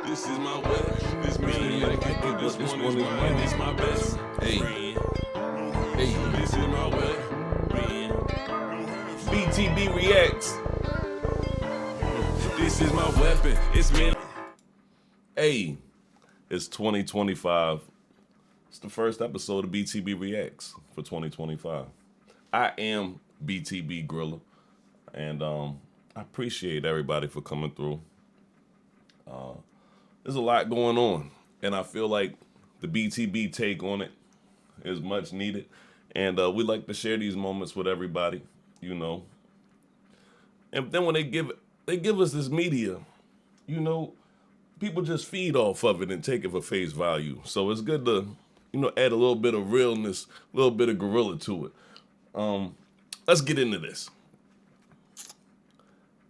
This is my way. This me like it, but this one is mine. This my best friend. Hey, this is my way. BTB reacts. This is my weapon. It's me. Hey, it's 2025. It's the first episode of BTB Reacts for 2025. I am BTB Griller, and I appreciate everybody for coming through. There's a lot going on, and I feel like the BTB take on it is much needed, and we like to share these moments with everybody, you know. And then when they give us this media, you know, people just feed off of it and take it for face value. So it's good to, you know, add a little bit of realness, a little bit of gorilla to it. Let's get into this.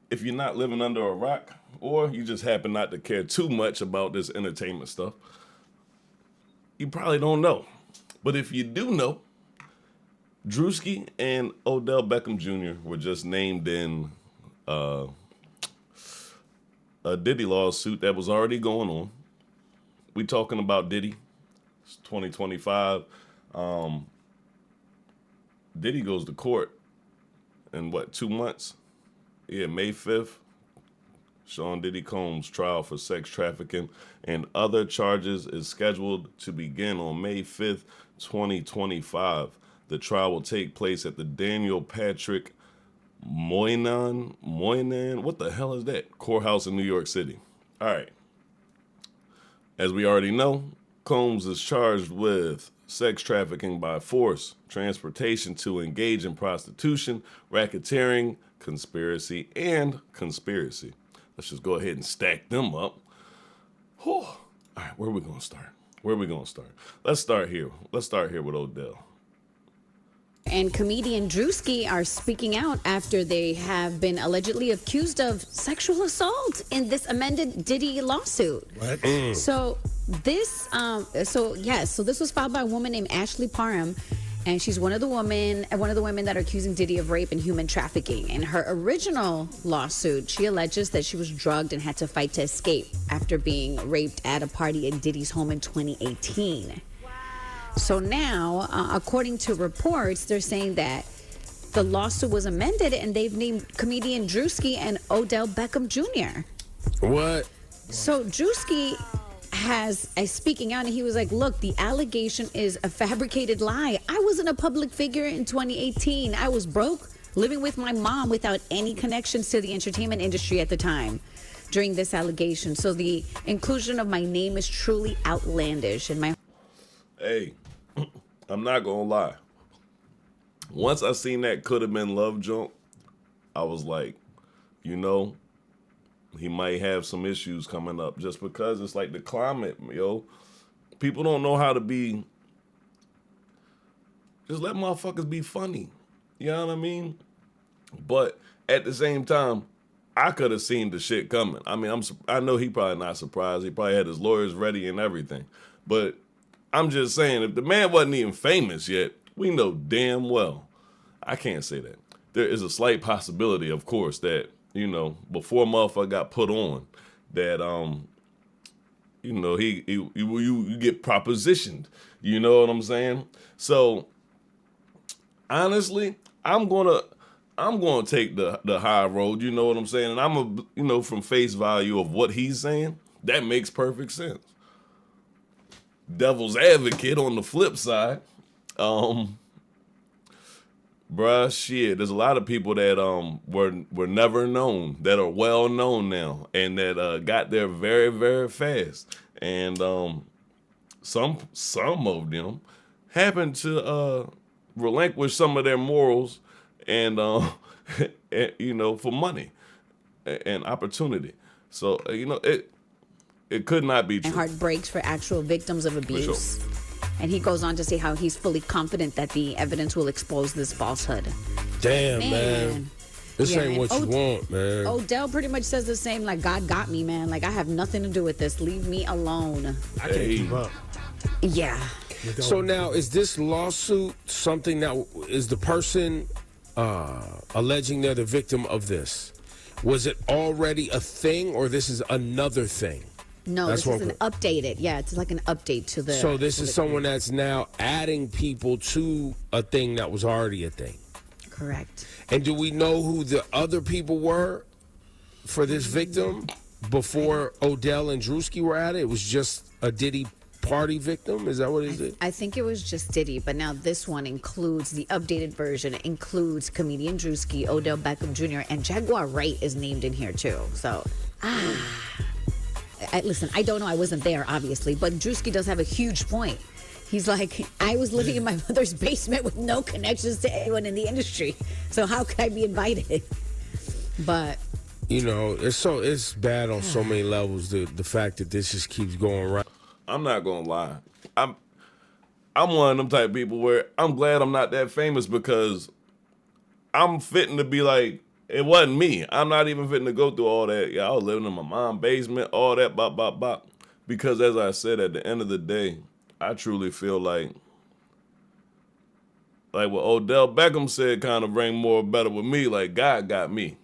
If you're not living under a rock, or you just happen not to care too much about this entertainment stuff, you probably don't know. But if you do know, Druski and Odell Beckham Jr. were just named in a Diddy lawsuit that was already going on. We talking about Diddy. It's 2025. Diddy goes to court in 2 months? Yeah, May 5th. Sean Diddy Combs' trial for sex trafficking and other charges is scheduled to begin on May 5th, 2025. The trial will take place at the Daniel Patrick Moynihan, what the hell is that? Courthouse in New York City. All right. As we already know, Combs is charged with sex trafficking by force, transportation to engage in prostitution, racketeering, conspiracy, and conspiracy. Let's just go ahead and stack them up. Whew. All right, where are we going to start? Let's start here. Let's start here with Odell. And comedian Druski are speaking out after they have been allegedly accused of sexual assault in this amended Diddy lawsuit. What? So this was filed by a woman named Ashley Parham, and she's one of the women that are accusing Diddy of rape and human trafficking. In her original lawsuit, she alleges that she was drugged and had to fight to escape after being raped at a party at Diddy's home in 2018. So now, according to reports, they're saying that the lawsuit was amended and they've named comedian Druski and Odell Beckham Jr. What? So Druski is speaking out, and he was like, look, the allegation is a fabricated lie. I wasn't a public figure in 2018. I was broke, living with my mom without any connections to the entertainment industry at the time during this allegation. So the inclusion of my name is truly outlandish. And Hey, I'm not gonna lie. Once I seen that could have been love junk, I was like, you know, he might have some issues coming up just because it's like the climate, yo. People don't know how to be. Just let motherfuckers be funny. You know what I mean? But at the same time, I could have seen the shit coming. I mean, I know he probably not surprised. He probably had his lawyers ready and everything. But I'm just saying, if the man wasn't even famous yet, we know damn well. I can't say that. There is a slight possibility, of course, that, you know, before motherfucker got put on, that, you know, you get propositioned. You know what I'm saying? So, honestly, I'm gonna take the high road. You know what I'm saying? And you know, from face value of what he's saying, that makes perfect sense. Devil's advocate on the flip side, bruh, shit, there's a lot of people that were never known, that are well known now, and that got there very, very fast. And some of them happened to relinquish some of their morals and you know, for money and opportunity. So you know, it could not be true. My heart breaks for actual victims of abuse. Sure. And he goes on to say how he's fully confident that the evidence will expose this falsehood. Damn, man. This ain't what you want, man. Odell pretty much says the same, like, God got me, man. Like, I have nothing to do with this. Leave me alone. I can't keep up. Yeah. So now, is this lawsuit something that is the person alleging they're the victim of this? Was it already a thing, or this is another thing? No, That's this is what an updated. Yeah, it's like an update to the. So this is someone that's now adding people to a thing that was already a thing. Correct. And do we know who the other people were for this victim before Odell and Druski were at it? It was just a Diddy party victim? Is that what it is? I think it was just Diddy, but now this one includes the updated version. It includes comedian Druski, Odell Beckham Jr., and Jaguar Wright is named in here too. So, listen, I don't know. I wasn't there, obviously, but Druski does have a huge point. He's like, I was living in my mother's basement with no connections to anyone in the industry. So how could I be invited? But you know, it's bad on so many levels. The fact that this just keeps going right. I'm not gonna lie. I'm one of them type of people where I'm glad I'm not that famous because I'm fitting to be like, it wasn't me. I'm not even fitting to go through all that. Yeah, I was living in my mom's basement, all that, bop, bop, bop. Because as I said, at the end of the day, I truly feel like what Odell Beckham said kind of rang more better with me, like God got me.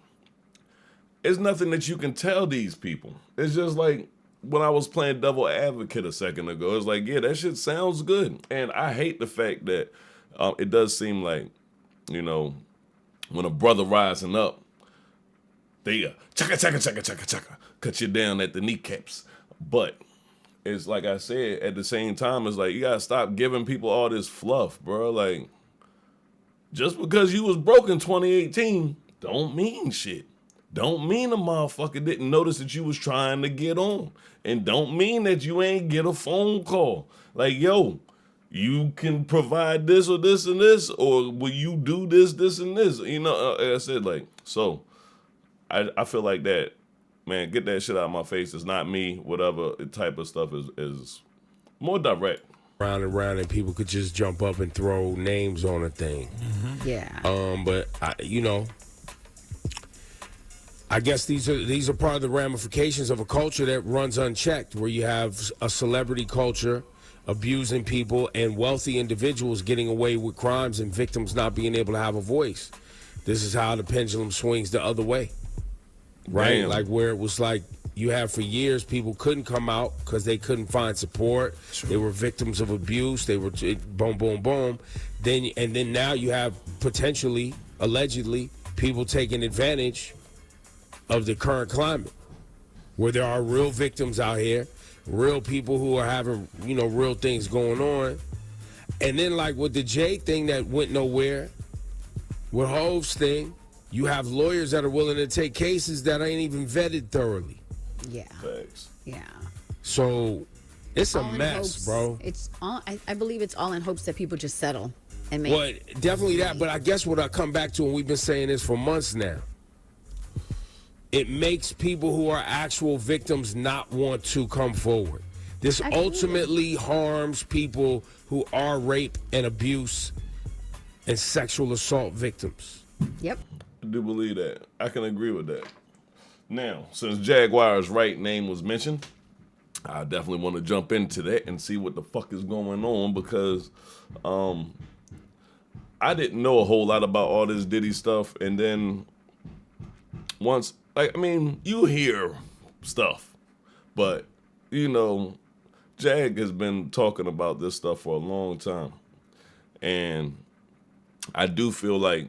It's nothing that you can tell these people. It's just like when I was playing devil advocate a second ago, it's like, yeah, that shit sounds good. And I hate the fact that it does seem like, you know, when a brother rising up, they chaka, cut you down at the kneecaps. But it's like I said, at the same time, it's like you gotta stop giving people all this fluff, bro. Like, just because you was broke in 2018 don't mean shit. Don't mean a motherfucker didn't notice that you was trying to get on. And don't mean that you ain't get a phone call. Like, yo, you can provide this or this and this, or will you do this, this, and this? You know, like I said, like, so I feel like that, man, get that shit out of my face. It's not me. Whatever type of stuff is more direct. Round and round, and people could just jump up and throw names on a thing. Mm-hmm. Yeah. But you know, I guess these are part of the ramifications of a culture that runs unchecked, where you have a celebrity culture abusing people and wealthy individuals getting away with crimes and victims not being able to have a voice. This is how the pendulum swings the other way. Right? Damn. Like where it was like you have for years people couldn't come out because they couldn't find support. Sure. They were victims of abuse. They were boom, boom, boom. Then now you have potentially, allegedly, people taking advantage of the current climate, where there are real victims out here, real people who are having, you know, real things going on. And then like with the Jay thing that went nowhere, with Hove's thing, you have lawyers that are willing to take cases that ain't even vetted thoroughly. Yeah. Thanks. Yeah. So it's a All in mess, hopes- bro. It's all. I believe it's all in hopes that people just settle and make. Well, definitely that. But I guess what I come back to, and we've been saying this for months now, it makes people who are actual victims not want to come forward. This ultimately harms people who are rape and abuse and sexual assault victims. Yep. I do believe that. I can agree with that. Now, since Jaguar's Wright name was mentioned, I definitely want to jump into that and see what the fuck is going on, because I didn't know a whole lot about all this Diddy stuff. And then once, like, I mean, you hear stuff, but, you know, Jag has been talking about this stuff for a long time. And I do feel like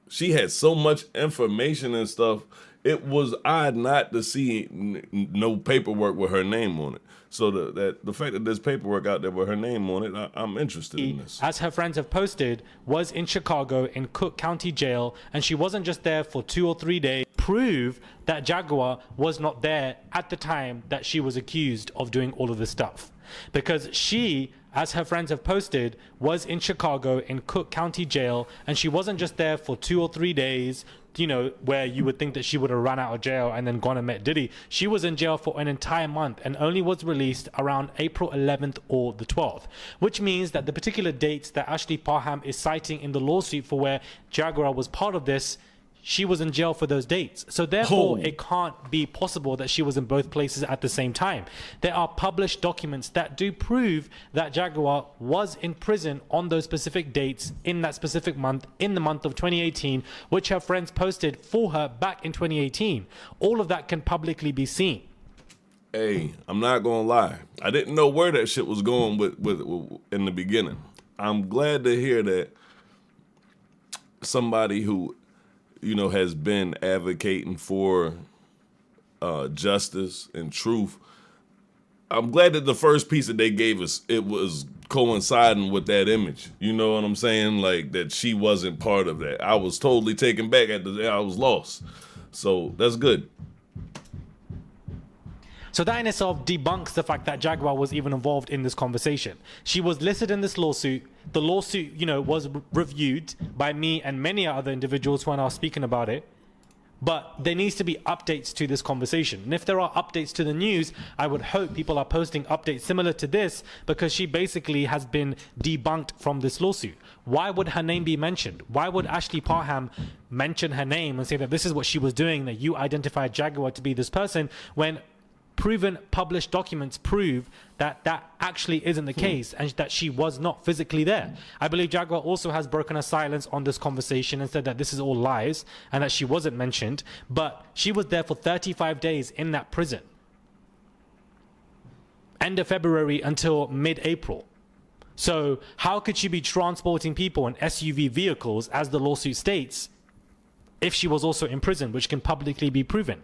she had so much information and stuff, it was odd not to see no paperwork with her name on it. So the fact that there's paperwork out there with her name on it, I'm interested in this. As her friends have posted, was in Chicago in Cook County Jail, and she wasn't just there for 2 or 3 days. Prove that Jaguar was not there at the time that she was accused of doing all of this stuff. Because she, as her friends have posted, was in Chicago in Cook County Jail, and she wasn't just there for 2 or 3 days, you know, where you would think that she would have run out of jail and then gone and met Diddy. She was in jail for an entire month and only was released around April 11th or the 12th, which means that the particular dates that Ashley Parham is citing in the lawsuit for where Jaguar was part of this, she was in jail for those dates. So therefore, it can't be possible that she was in both places at the same time. There are published documents that do prove that Jaguar was in prison on those specific dates in that specific month, in the month of 2018, which her friends posted for her back in 2018. All of that can publicly be seen. Hey, I'm not gonna lie. I didn't know where that shit was going with in the beginning. I'm glad to hear that somebody who, has been advocating for justice and truth. I'm glad that the first piece that they gave us, it was coinciding with that image. You know what I'm saying? Like that she wasn't part of that. I was totally taken back I was lost. So that's good. So that in itself debunks the fact that Jaguar was even involved in this conversation. She was listed in this lawsuit. The lawsuit, was reviewed by me and many other individuals who are now speaking about it. But there needs to be updates to this conversation. And if there are updates to the news, I would hope people are posting updates similar to this, because she basically has been debunked from this lawsuit. Why would her name be mentioned? Why would Ashley Parham mention her name and say that this is what she was doing, that you identified Jaguar to be this person, when proven published documents prove that that actually isn't the case and that she was not physically there? I believe Jaguar also has broken her silence on this conversation and said that this is all lies and that she wasn't mentioned, but she was there for 35 days in that prison. End of February until mid-April. So how could she be transporting people in SUV vehicles, as the lawsuit states, if she was also in prison, which can publicly be proven?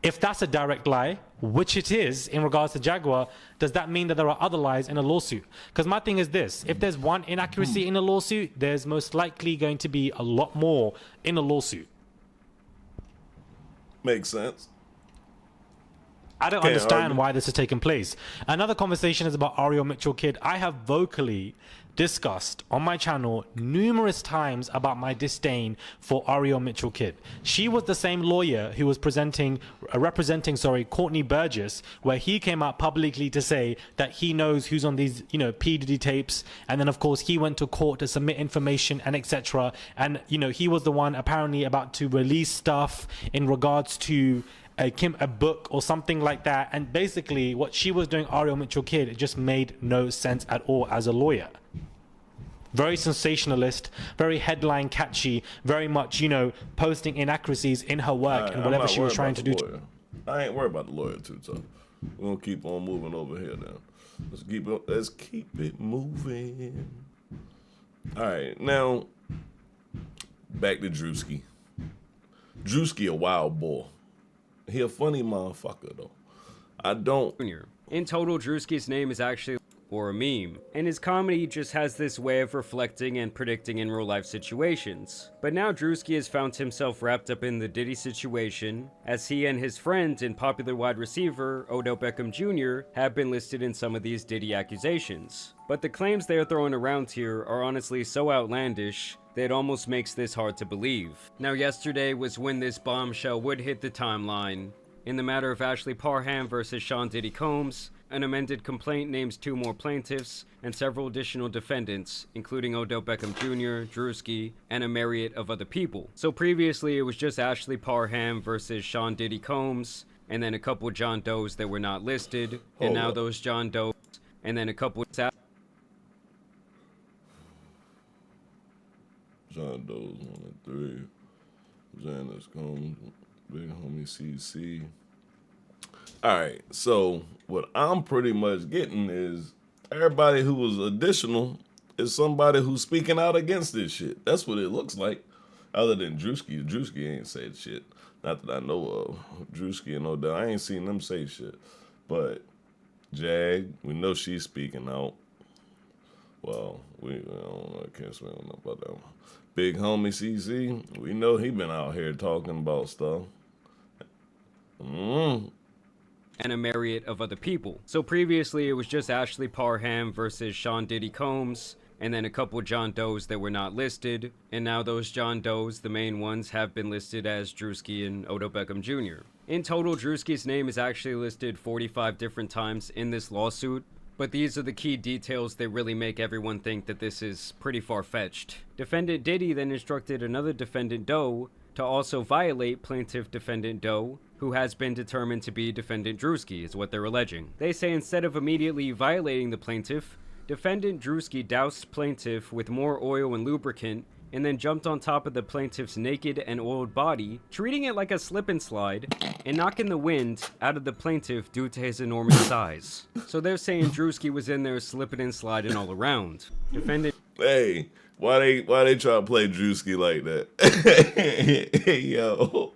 If that's a direct lie, which it is in regards to Jaguar, does that mean that there are other lies in a lawsuit? Because my thing is this: if there's one inaccuracy in a lawsuit, there's most likely going to be a lot more in a lawsuit. Makes sense. I don't understand why this has taken place. Another conversation is about Ariel Mitchell Kidd. I have vocally discussed on my channel numerous times about my disdain for Ariel Mitchell Kidd. She was the same lawyer who was representing Courtney Burgess, where he came out publicly to say that he knows who's on these, P. Diddy tapes, and then of course he went to court to submit information and etc. And he was the one apparently about to release stuff in regards to a book or something like that. And basically what she was doing, Ariel Mitchell Kidd, it just made no sense at all as a lawyer. Very sensationalist, very headline catchy, very much, posting inaccuracies in her work and whatever she was trying to do. I ain't worried about the lawyer too tough. We're gonna keep on moving over here now. Let's keep it moving. All right, now back to Druski. Druski a wild boy. He a funny motherfucker though. I don't. In total, Druski's name is actually or a meme, and his comedy just has this way of reflecting and predicting in real life situations. But now Druski has found himself wrapped up in the Diddy situation, as he and his friend and popular wide receiver Odell Beckham Jr. have been listed in some of these Diddy accusations. But the claims they are throwing around here are honestly so outlandish that it almost makes this hard to believe. Now, yesterday was when this bombshell would hit the timeline. In the matter of Ashley Parham versus Sean Diddy Combs, an amended complaint names 2 more plaintiffs and several additional defendants, including Odell Beckham Jr., Druski, and a myriad of other people. So previously, it was just Ashley Parham versus Sean Diddy Combs, and then a couple John Does that were not listed, and now those John Does, and then a couple John Doe's 1 and 3. Janice Combs, Big Homie CC. All right, so what I'm pretty much getting is everybody who was additional is somebody who's speaking out against this shit. That's what it looks like. Other than Druski. Druski ain't said shit. Not that I know of. Druski and Odell, I ain't seen them say shit. But Jag, we know she's speaking out. Well, I don't know, I can't say about that one. Big Homie CC, we know he been out here talking about stuff. and a myriad of other people. So previously it was just Ashley Parham versus Sean Diddy Combs, and then a couple John Does that were not listed, and now those John Does, the main ones, have been listed as Druski and Odell Beckham Jr. In total, Druski's name is actually listed 45 different times in this lawsuit, but these are the key details that really make everyone think that this is pretty far-fetched. Defendant Diddy then instructed another defendant Doe to also violate plaintiff defendant Doe, who has been determined to be defendant Druski, is what they're alleging. They say instead of immediately violating the plaintiff, defendant Druski doused plaintiff with more oil and lubricant and then jumped on top of the plaintiff's naked and oiled body, treating it like a slip and slide, and knocking the wind out of the plaintiff due to his enormous size. So they're saying Druski was in there slipping and sliding all around. Defendant... Hey, why they try to play Druski like that? Hey, yo.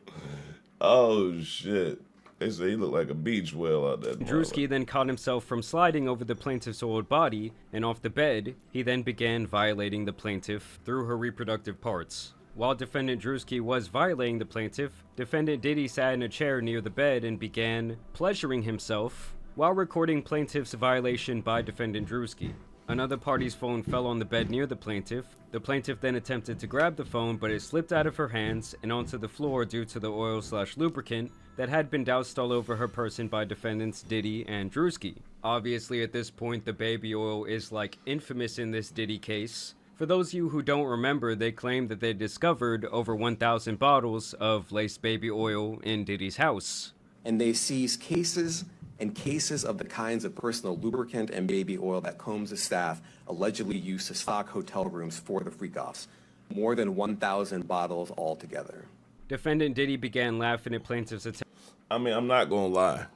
Oh, shit. They say he looked like a beach whale out there. Druski then caught himself from sliding over the plaintiff's oiled body, and off the bed, he then began violating the plaintiff through her reproductive parts. While defendant Druski was violating the plaintiff, defendant Diddy sat in a chair near the bed and began pleasuring himself while recording plaintiff's violation by defendant Druski. Another party's phone fell on the bed near the plaintiff. The plaintiff then attempted to grab the phone, but it slipped out of her hands and onto the floor due to the oil/lubricant that had been doused all over her person by defendants Diddy and Druski. Obviously, at this point, the baby oil is like infamous in this Diddy case. For those of you who don't remember, they claim that they discovered over 1,000 bottles of laced baby oil in Diddy's house. And they seized cases and cases of the kinds of personal lubricant and baby oil that Combs' staff allegedly used to stock hotel rooms for the freak-offs. More than 1,000 bottles altogether. Defendant Diddy began laughing at plaintiff's attempt. I mean, I'm not gonna lie.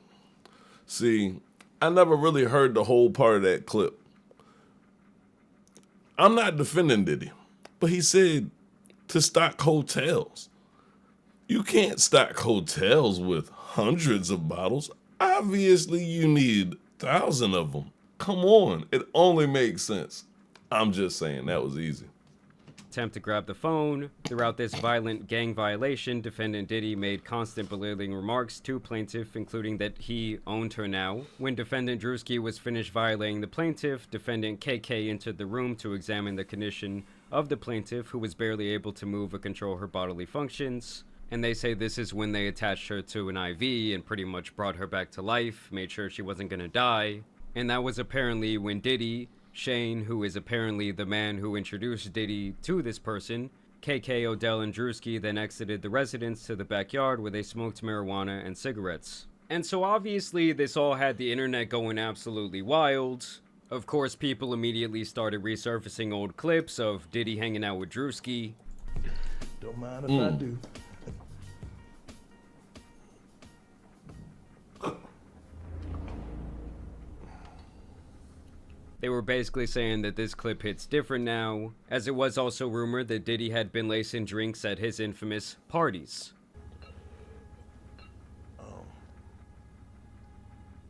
See, I never really heard the whole part of that clip. I'm not defending Diddy, but he said to stock hotels. You can't stock hotels with hundreds of bottles. Obviously, you need 1,000 of them. Come on, it only makes sense. I'm just saying that was easy. Attempt to grab the phone. Throughout this violent gang violation, defendant Diddy made constant belittling remarks to plaintiff, including that he owned her now. When defendant Druski was finished violating the plaintiff, defendant KK entered the room to examine the condition of the plaintiff, who was barely able to move or control her bodily functions. And they say this is when they attached her to an IV and pretty much brought her back to life, made sure she wasn't gonna die. And that was apparently when Diddy, Shane, who is apparently the man who introduced Diddy to this person, KK, Odell, and Druski then exited the residence to the backyard where they smoked marijuana and cigarettes. And so obviously this all had the internet going absolutely wild. Of course, people immediately started resurfacing old clips of Diddy hanging out with Druski. Don't mind if I do. They were basically saying that this clip hits different now, as it was also rumored that Diddy had been lacing drinks at his infamous parties.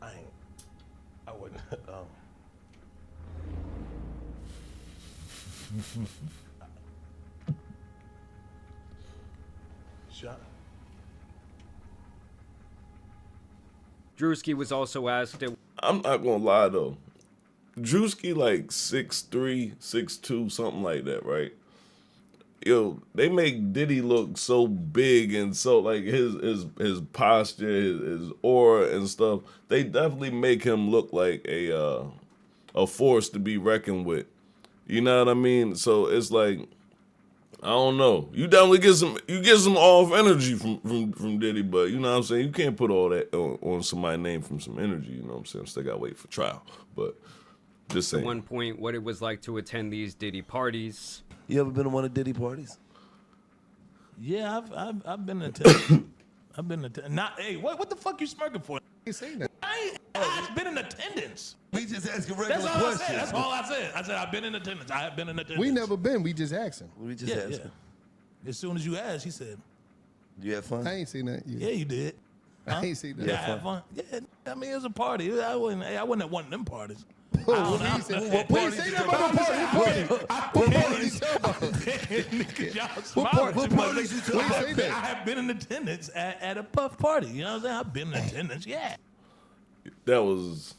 I wouldn't. Shot. Druski was also asked if... I'm not gonna lie though. Druski like 6'3", 6'2", something like that, right? Yo, they make Diddy look so big and so like his posture, his aura and stuff. They definitely make him look like a force to be reckoned with. You know what I mean? So it's like, I don't know. You definitely get some off energy from Diddy, but you know what I'm saying? You can't put all that on somebody's name from some energy. You know what I'm saying? Still gotta wait for trial, but. Just saying. At one point, what it was like to attend these Diddy parties. You ever been to one of Diddy parties? Yeah, I've been attending. I've been attending. Not, hey, what the fuck you smirking for? ain't saying that. I've been in attendance. We just asking regular That's all questions. I said. That's all I said. I said I've been in attendance. I have been in attendance. We never been. We just asking. We just Yeah, asking. yeah. As soon as you asked, he said, You had fun? I ain't seen that. "Yeah, you did." I ain't seen that. Yeah, I had fun. Yeah, I mean it was a party. I wasn't at one of them parties. Oh, we ain't say that about the party. What party you talking about? Y'all smiling What too much. party you talking about? I have been in attendance at a puff party. You know what I'm saying? I've been in attendance. Yeah. That was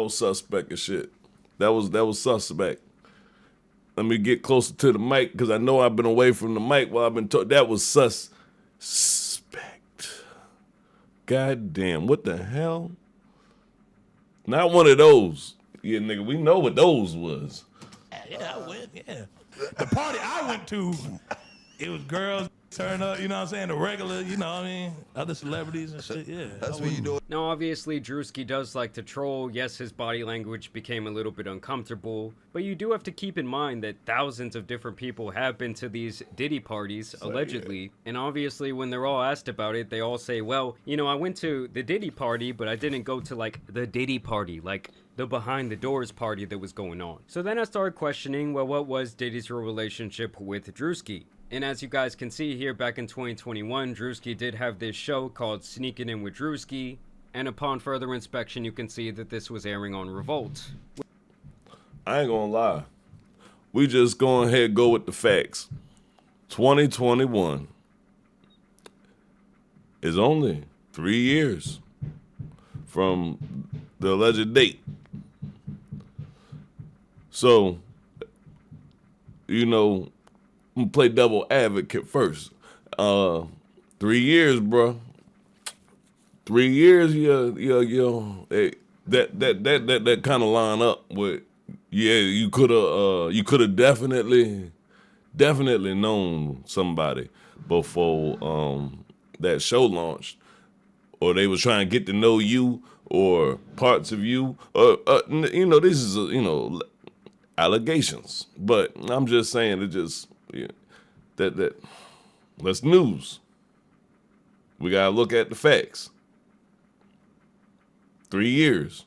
suspect as shit. That was suspect. Let me get closer to the mic because I know I've been away from the mic while I've been talking. That was suspect. God damn, what the hell? Not one of those. Yeah, nigga, we know what those was. Yeah, I went. Yeah. The party I went to, it was girls, turn up, you know what I'm saying? The regular, you know what I mean? Other celebrities and shit, yeah. That's what you do. Now, obviously, Druski does like to troll. Yes, his body language became a little bit uncomfortable, but you do have to keep in mind that thousands of different people have been to these Diddy parties, allegedly, and obviously, when they're all asked about it, they all say, well, you know, I went to the Diddy party, but I didn't go to, like, the Diddy party, like the behind the doors party that was going on. So then I started questioning, well, what was Diddy's real relationship with Druski? And as you guys can see here, back in 2021, Druski did have this show called Sneaking In with Druski, and upon further inspection, you can see that this was airing on Revolt. I ain't gonna lie. We just go ahead and go with the facts. 2021 is only 3 years from the alleged date. So, you know, I'm gonna play devil advocate first. 3 years, bro. 3 years, that kind of line up with, yeah, you could have definitely known somebody before that show launched, or they was trying to get to know you or parts of you, you know, this is allegations, but I'm just saying it just that's news. We gotta look at the facts. 3 years.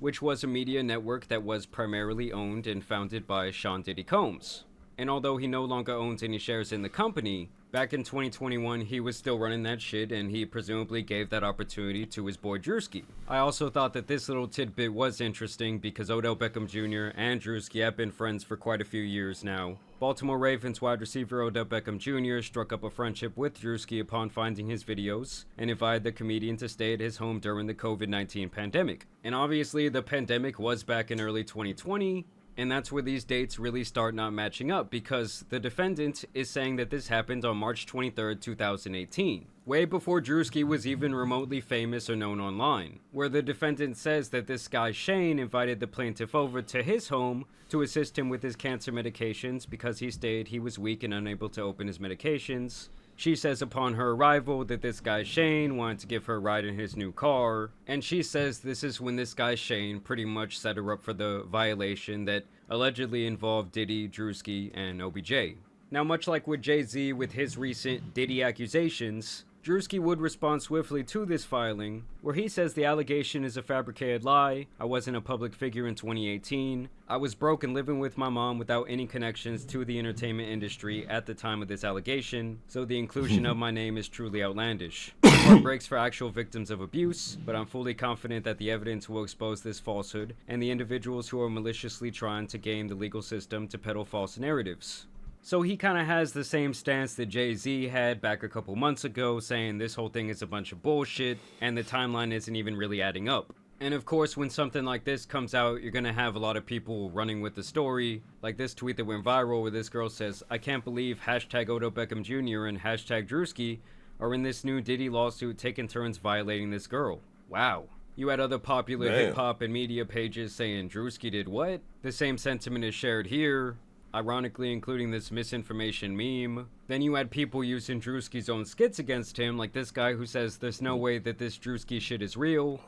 Which was a media network that was primarily owned and founded by Sean Diddy Combs. And although he no longer owns any shares in the company, back in 2021 he was still running that shit, and he presumably gave that opportunity to his boy Druski. I also thought that this little tidbit was interesting because Odell Beckham Jr. and Druski have been friends for quite a few years now. Baltimore Ravens wide receiver Odell Beckham Jr. struck up a friendship with Druski upon finding his videos and invited the comedian to stay at his home during the COVID-19 pandemic. And obviously the pandemic was back in early 2020, and that's where these dates really start not matching up, because the defendant is saying that this happened on March 23rd, 2018, way before Druski was even remotely famous or known online, where the defendant says that this guy Shane invited the plaintiff over to his home to assist him with his cancer medications because he stated he was weak and unable to open his medications. She says upon her arrival that this guy Shane wanted to give her a ride in his new car, and she says this is when this guy Shane pretty much set her up for the violation that allegedly involved Diddy, Druski, and OBJ. Now, much like with Jay-Z with his recent Diddy accusations, Druski would respond swiftly to this filing, where he says the allegation is a fabricated lie. I wasn't a public figure in 2018. I was broke and living with my mom without any connections to the entertainment industry at the time of this allegation, so the inclusion of my name is truly outlandish. My heart breaks for actual victims of abuse, but I'm fully confident that the evidence will expose this falsehood and the individuals who are maliciously trying to game the legal system to peddle false narratives. So he kind of has the same stance that Jay-Z had back a couple months ago, saying this whole thing is a bunch of bullshit and the timeline isn't even really adding up. And of course, when something like this comes out, you're gonna have a lot of people running with the story, like this tweet that went viral where this girl says, I can't believe hashtag Odell Beckham Jr. and hashtag Druski are in this new Diddy lawsuit taking turns violating this girl. Wow. You had other popular hip-hop and media pages saying Druski did what? The same sentiment is shared here, ironically including this misinformation meme. Then you had people using Druski's own skits against him, like this guy who says there's no way that this Druski shit is real.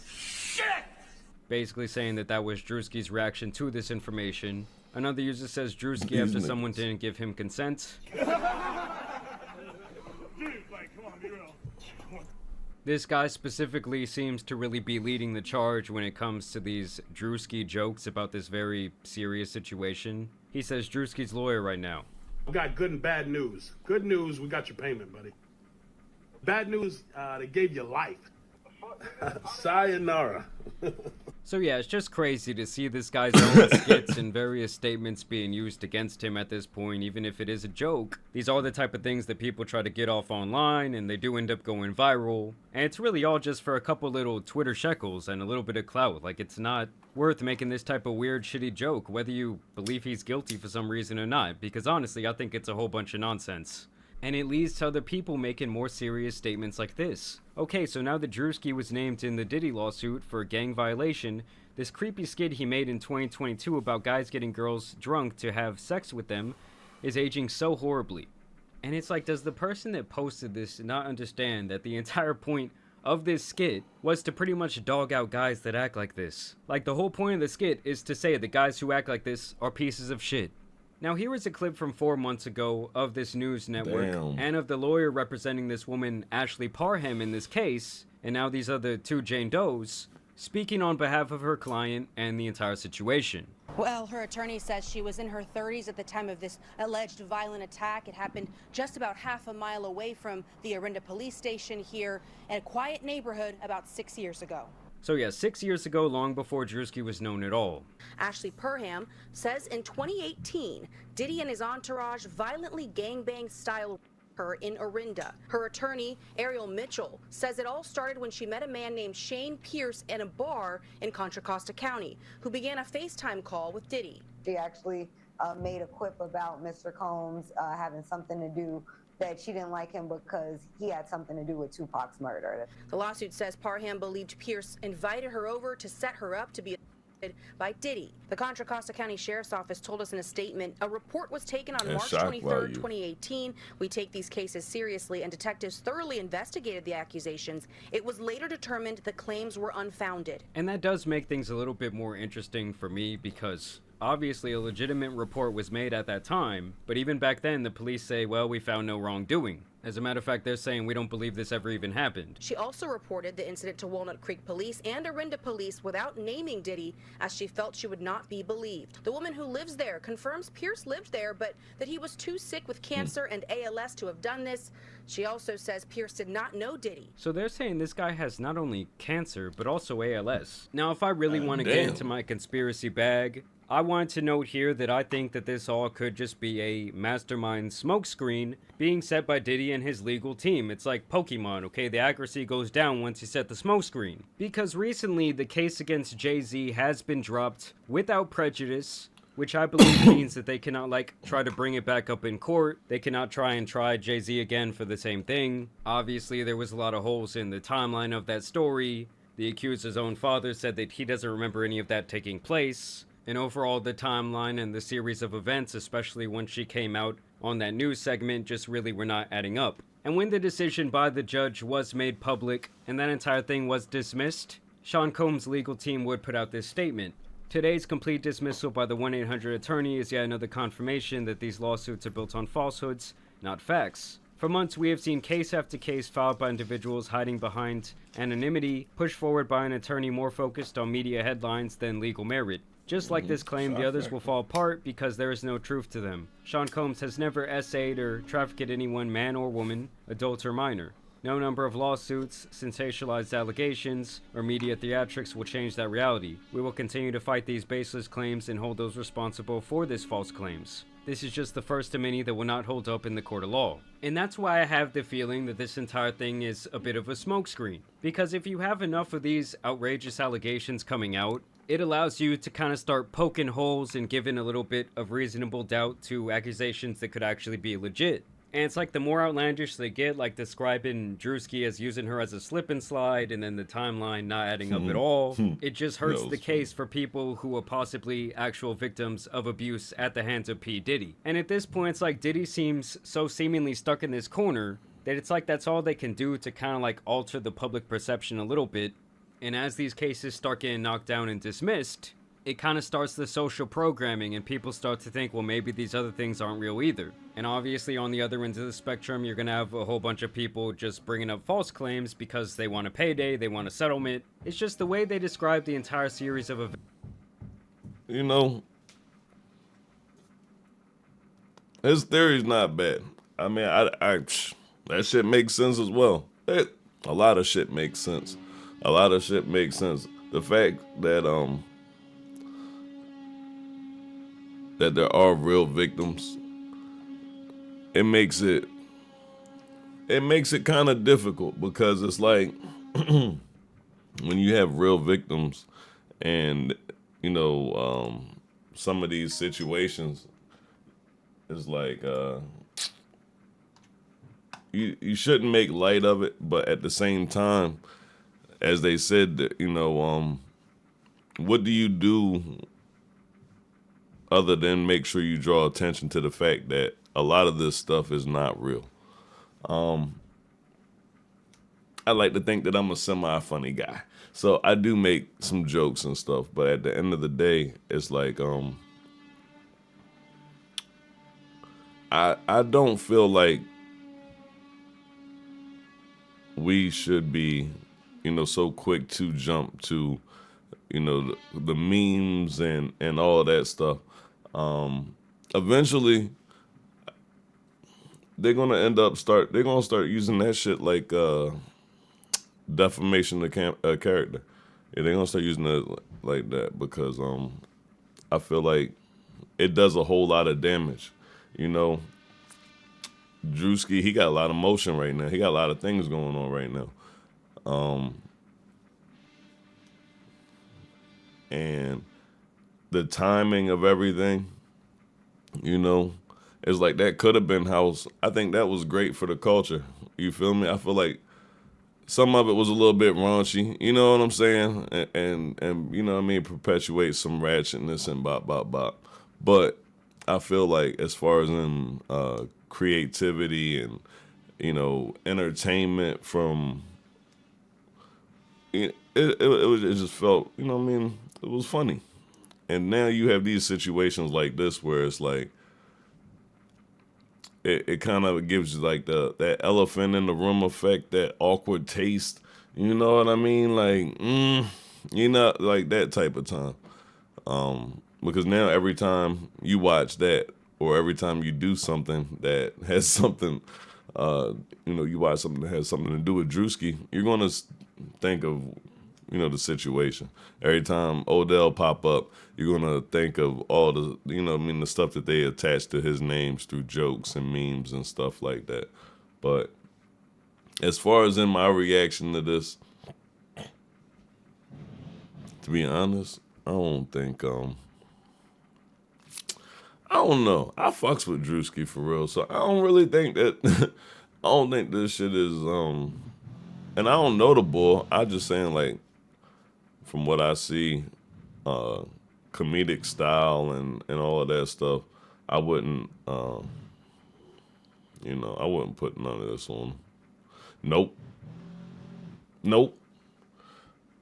Shit! Basically saying that that was Druski's reaction to this information. Another user says Druski after someone didn't give him consent. This guy specifically seems to really be leading the charge when it comes to these Druski jokes about this very serious situation. He says Druski's lawyer right now. We got good and bad news. Good news, we got your payment, buddy. Bad news, they gave you life. Sayonara. So yeah, it's just crazy to see this guy's own skits and various statements being used against him at this point, even if it is a joke. These are the type of things that people try to get off online, and they do end up going viral. And it's really all just for a couple little Twitter shekels and a little bit of clout. Like, it's not worth making this type of weird, shitty joke, whether you believe he's guilty for some reason or not. Because honestly, I think it's a whole bunch of nonsense. And it leads to other people making more serious statements like this. Okay, so now that Druski was named in the Diddy lawsuit for a gang violation, this creepy skit he made in 2022 about guys getting girls drunk to have sex with them is aging so horribly. And it's like, does the person that posted this not understand that the entire point of this skit was to pretty much dog out guys that act like this? Like, the whole point of the skit is to say the guys who act like this are pieces of shit. Now, here is a clip from 4 months ago of this news network and of the lawyer representing this woman, Ashley Parham, in this case, and now these other two Jane Does, speaking on behalf of her client and the entire situation. Well, her attorney says she was in her 30s at the time of this alleged violent attack. It happened just about half a mile away from the Orinda police station here in a quiet neighborhood about 6 years ago. So yeah, 6 years ago, long before Druski was known at all. Ashley Parham says in 2018, Diddy and his entourage violently gangbang style her in Orinda. Her attorney, Ariel Mitchell, says it all started when she met a man named Shane Pierce at a bar in Contra Costa County, who began a FaceTime call with Diddy. She actually made a quip about Mr. Combs having something to do, that she didn't like him because he had something to do with Tupac's murder. The lawsuit says Parham believed Pierce invited her over to set her up to be by Diddy. The Contra Costa County Sheriff's Office told us in a statement, a report was taken on March 23rd, 2018. We take these cases seriously, and detectives thoroughly investigated the accusations. It was later determined the claims were unfounded. And that does make things a little bit more interesting for me, because obviously a legitimate report was made at that time, but even back then the police say, well, we found no wrongdoing. As a matter of fact, they're saying we don't believe this ever even happened. She also reported the incident to Walnut Creek Police and Orinda Police without naming Diddy, as she felt she would not be believed. The woman who lives there confirms Pierce lived there, but that he was too sick with cancer and ALS to have done this. She also says Pierce did not know Diddy. So they're saying this guy has not only cancer, but also ALS. Now, if I really want to get into my conspiracy bag, I want to note here that I think that this all could just be a mastermind smokescreen being set by Diddy and his legal team. It's like Pokemon, okay? The accuracy goes down once you set the smokescreen. Because recently, the case against Jay-Z has been dropped without prejudice, which I believe means that they cannot, like, try to bring it back up in court. They cannot try Jay-Z again for the same thing. Obviously, there was a lot of holes in the timeline of that story. The accuser's own father said that he doesn't remember any of that taking place. And overall, the timeline and the series of events, especially when she came out on that news segment, just really were not adding up. And when the decision by the judge was made public and that entire thing was dismissed, Sean Combs' legal team would put out this statement. Today's complete dismissal by the 1-800 attorney is yet another confirmation that these lawsuits are built on falsehoods, not facts. For months, we have seen case after case filed by individuals hiding behind anonymity, pushed forward by an attorney more focused on media headlines than legal merit. Just like this claim, the others will fall apart because there is no truth to them. Sean Combs has never essayed or trafficked anyone, man or woman, adult or minor. No number of lawsuits, sensationalized allegations, or media theatrics will change that reality. We will continue to fight these baseless claims and hold those responsible for these false claims. This is just the first of many that will not hold up in the court of law. And that's why I have the feeling that this entire thing is a bit of a smokescreen. Because if you have enough of these outrageous allegations coming out, it allows you to kind of start poking holes and giving a little bit of reasonable doubt to accusations that could actually be legit. And it's like the more outlandish they get, like describing Druski as using her as a slip and slide and then the timeline not adding up at all, it just hurts the case for people who are possibly actual victims of abuse at the hands of P. Diddy. And at this point, it's like Diddy seems so seemingly stuck in this corner that it's like that's all they can do to kind of like alter the public perception a little bit. And as these cases start getting knocked down and dismissed, it kind of starts the social programming and people start to think, well, maybe these other things aren't real either. And obviously on the other end of the spectrum, you're going to have a whole bunch of people just bringing up false claims because they want a payday, they want a settlement. It's just the way they describe the entire series of events. You know, his theory's not bad. I mean, that shit makes sense as well. A lot of shit makes sense. A lot of shit makes sense. The fact that that there are real victims, it makes it kind of difficult because it's like when you have real victims and you know some of these situations is like you shouldn't make light of it, but at the same time, as they said, that, you know, what do you do other than make sure you draw attention to the fact that a lot of this stuff is not real? I like to think that I'm a semi-funny guy, so I do make some jokes and stuff, but at the end of the day, it's like, I don't feel like we should be, you know, so quick to jump to, you know, the memes and all of that stuff. Eventually, they're gonna start using that shit like defamation of character. Yeah, they're gonna start using it like that because I feel like it does a whole lot of damage. You know, Druski, he got a lot of motion right now. He got a lot of things going on right now. And the timing of everything, you know, it's like that could have been house. I think that was great for the culture. You feel me? I feel like some of it was a little bit raunchy, you know what I'm saying? And you know what I mean, perpetuate some ratchetness and bop. But I feel like as far as in creativity and, you know, entertainment from, it just felt, you know what I mean, it was funny. And now you have these situations like this where it's like, it kind of gives you like that elephant in the room effect, that awkward taste. You know what I mean? Like, you know, like that type of time. Because now every time you watch that, or every time you do something that has something, you know, you watch something that has something to do with Druski, you're going to think of, you know, the situation. Every time Odell pop up, you're going to think of all the, you know, I mean, the stuff that they attach to his names through jokes and memes and stuff like that. But as far as in my reaction to this, to be honest, I don't think, I don't know. I fucks with Druski for real, so I don't really think that, I don't think this shit is, and I don't know the bull. I just saying, like, from what I see, comedic style and all of that stuff, I wouldn't, you know, I wouldn't put none of this on. Nope.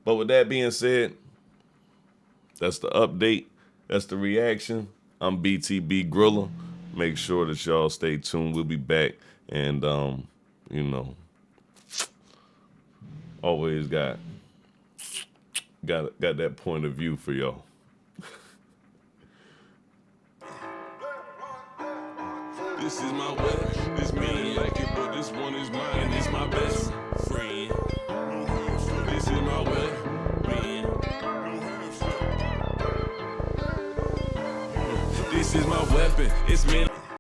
But with that being said, that's the update. That's the reaction. I'm BTB Griller. Make sure that y'all stay tuned. We'll be back. And, you know, always got that point of view for y'all. This is my way. This me like it, but this one is mine. It's my best friend. This is my way. This is my weapon. It's me.